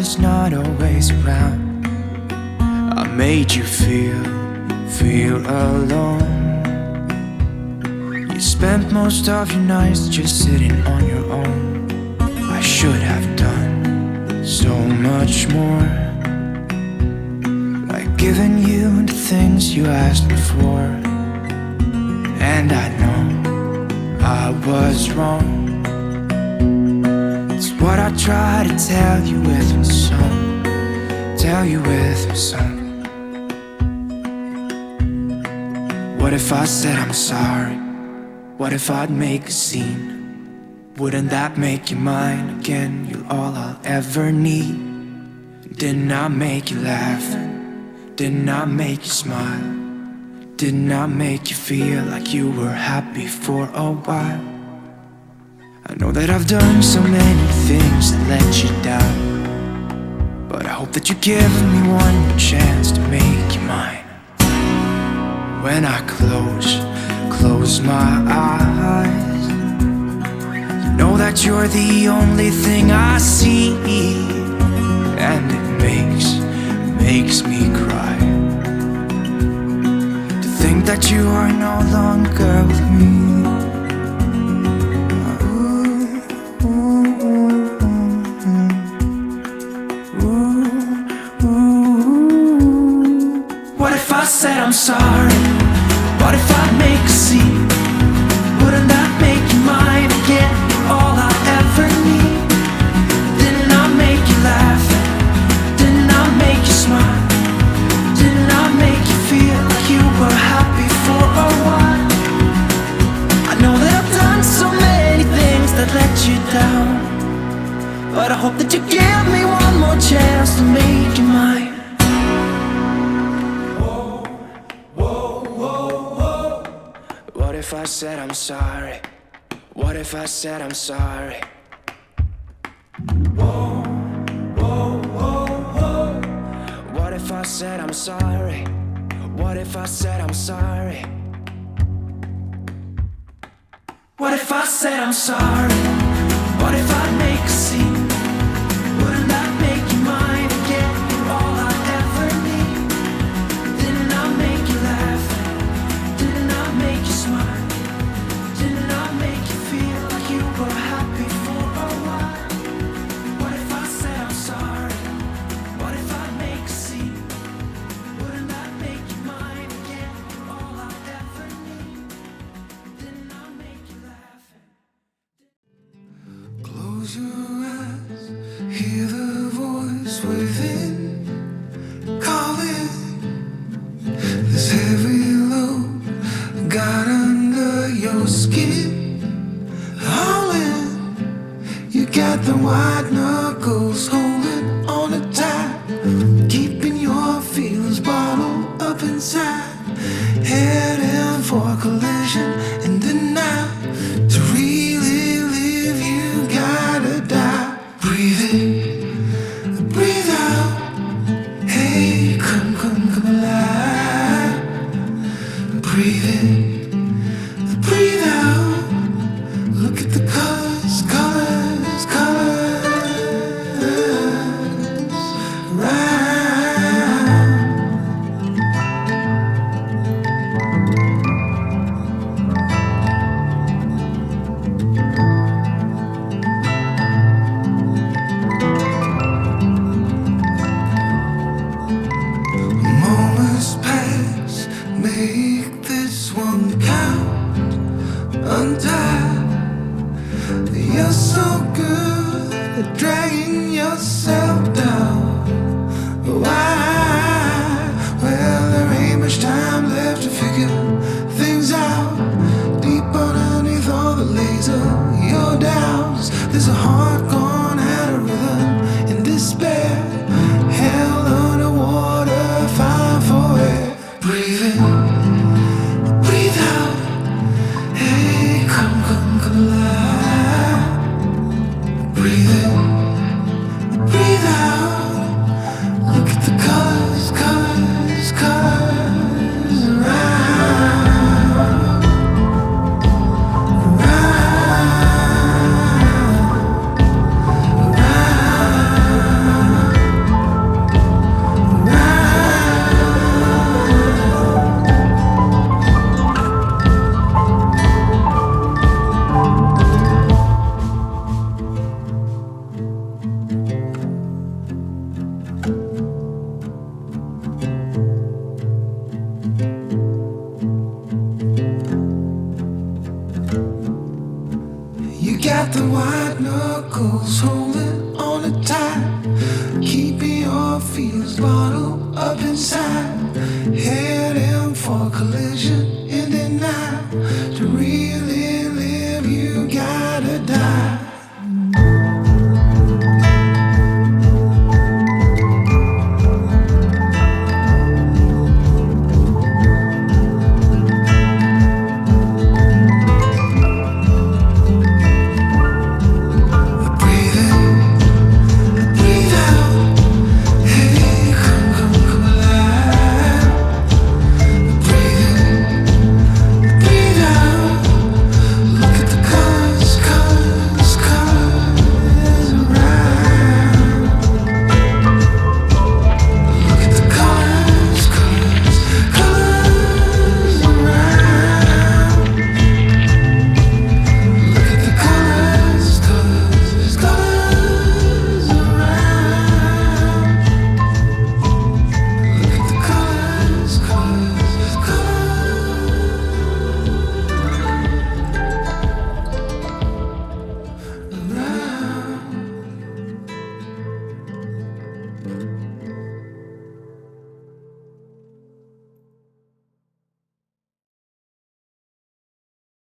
was not always around. I made you feel alone. You spent most of your nights just sitting on your own. I should have done so much more, like giving you the things you asked me for. And I know I was wrong. It's what I try to tell you with my song, tell you with my song. What if I said I'm sorry? What if I'd make a scene? Wouldn't that make you mine again? You're all I'll ever need. Didn't I make you laugh? Didn't I make you smile? Didn't I make you feel like you were happy for a while? I know that I've done so many things that let you down, but I hope that you give me one more chance to make you mine. When I close my eyes, you know that you're the only thing I see, and it makes me cry to think that you are no longer with me. What if I said I'm sorry? What if I make a scene? Wouldn't that make you mine again? All I ever need. Didn't I make you laugh? Didn't I make you smile? Didn't I make you feel like you were happy for a while? I know that I've done so many things that let you down, but I hope that you give me one more chance to make you mine. What if I said I'm sorry? What if I said I'm sorry? Whoa, whoa, whoa, whoa. What if I said I'm sorry? What if I said I'm sorry? What if I said I'm sorry? What if I make a scene? Wouldn't that make you mine again? You're all I ever need. Didn't I make you laugh? Didn't I make you smile? Didn't I make you feel like you were happy for a while? What if I said I'm sorry? What if I make a scene? Wouldn't that make you mine again? You're all I ever need. Didn't I make you laugh? feels bottled up inside, heading for collision in denial to really